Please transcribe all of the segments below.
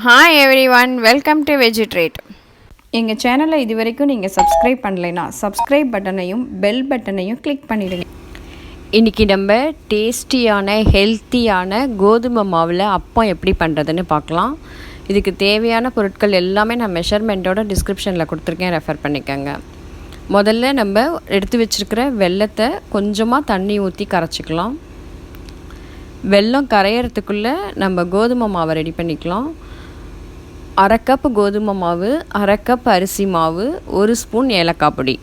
Hi everyone, welcome to Veggie Treat. எங்கள் சேனலை இது வரைக்கும் நீங்கள் சப்ஸ்கிரைப் பண்ணலைன்னா சப்ஸ்கிரைப் பட்டனையும் பெல் பட்டனையும் கிளிக் பண்ணிவிடுங்க. இன்றைக்கி நம்ம டேஸ்டியான ஹெல்த்தியான கோதுமை மாவில் அப்பம் எப்படி பண்ணுறதுன்னு பார்க்கலாம். இதுக்கு தேவையான பொருட்கள் எல்லாமே நான் மெஷர்மெண்ட்டோட டிஸ்கிரிப்ஷனில் கொடுத்துருக்கேன், ரெஃபர் பண்ணிக்கோங்க. முதல்ல நம்ம எடுத்து வச்சுருக்கிற வெல்லத்தை கொஞ்சமாக தண்ணி ஊற்றி கரைச்சிக்கலாம். வெல்லம் கரையிறதுக்குள்ளே நம்ம கோதுமை மாவை ரெடி பண்ணிக்கலாம். 1/2 கப் கோதுமை மாவு, 1/2 கப் அரிசி மாவு, 1 ஸ்பூன் ஏலக்காய் பொடி.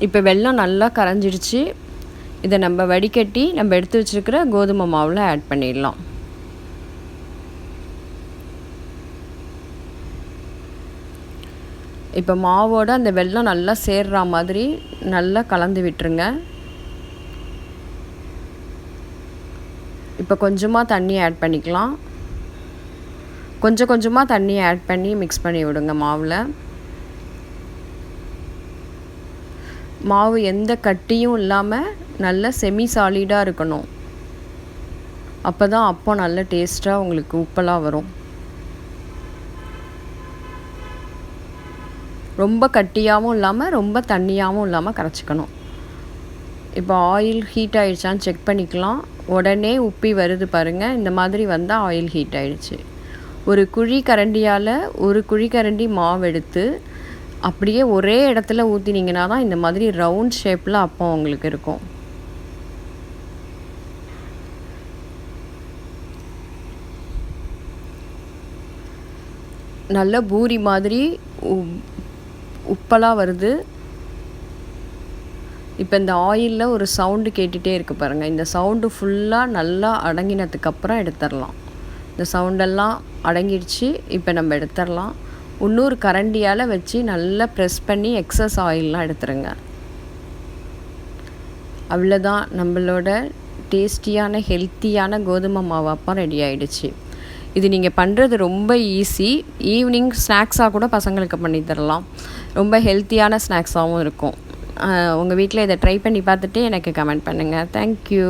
இப்போ வெல்லம் நல்லா கரைஞ்சிடுச்சு. இதை நம்ம வடிகட்டி நம்ம எடுத்து வச்சுருக்கிற கோதுமை மாவில் ஆட் பண்ணிடலாம். இப்போ மாவோட அந்த வெல்லம் நல்லா சேர்ற மாதிரி நல்லா கலந்து விட்டுருங்க. இப்போ கொஞ்சமாக தண்ணி ஆட் பண்ணிக்கலாம். கொஞ்சமாக தண்ணி ஆட் பண்ணி மிக்ஸ் பண்ணி விடுங்க மாவில். மாவு எந்த கட்டியும் இல்லாமல் நல்ல செமி சாலிடாக இருக்கணும். அப்போ தான் அப்பம் நல்ல டேஸ்ட்டாக உங்களுக்கு உப்பலாக வரும். ரொம்ப கட்டியாகவும் இல்லாமல் ரொம்ப தண்ணியாகவும் இல்லாமல் கரைச்சிக்கணும். இப்போ ஆயில் ஹீட் ஆகிடுச்சான்னு செக் பண்ணிக்கலாம். உடனே உப்பி வருது பாருங்கள். இந்த மாதிரி வந்தால் ஆயில் ஹீட் ஆகிடுச்சு. ஒரு குழி கரண்டியால் 1 குழி கரண்டி மாவு எடுத்து அப்படியே ஒரே இடத்துல ஊற்றினீங்கன்னா தான் இந்த மாதிரி ரவுண்ட் ஷேப்பில் அப்பம் உங்களுக்கு இருக்கும். நல்ல பூரி மாதிரி உப்பலாக வருது. இப்போ இந்த ஆயிலில் ஒரு சவுண்டு கேட்டுகிட்டே இருக்குது பாருங்கள். இந்த சவுண்டு ஃபுல்லாக நல்லா அடங்கினதுக்கப்புறம் எடுத்துடலாம். இந்த சவுண்டெல்லாம் அடங்கிடுச்சு. இப்போ நம்ம எடுத்துடலாம். இன்னொரு கரண்டியால் வச்சு நல்லா ப்ரெஸ் பண்ணி எக்ஸஸ் ஆயிலெலாம் எடுத்துருங்க. அவ்வளோதான், நம்மளோட டேஸ்டியான ஹெல்த்தியான கோதுமை மாவு அப்பம் ரெடி ஆகிடுச்சு. இது நீங்கள் பண்ணுறது ரொம்ப ஈஸி. ஈவினிங் ஸ்நாக்ஸாக கூட பசங்களுக்கு பண்ணி தரலாம். ரொம்ப ஹெல்த்தியான ஸ்நாக்ஸாகவும் இருக்கும். உங்கள் வீட்டில் இதை ட்ரை பண்ணி பார்த்துட்டு எனக்கு கமெண்ட் பண்ணுங்கள். தேங்க்யூ.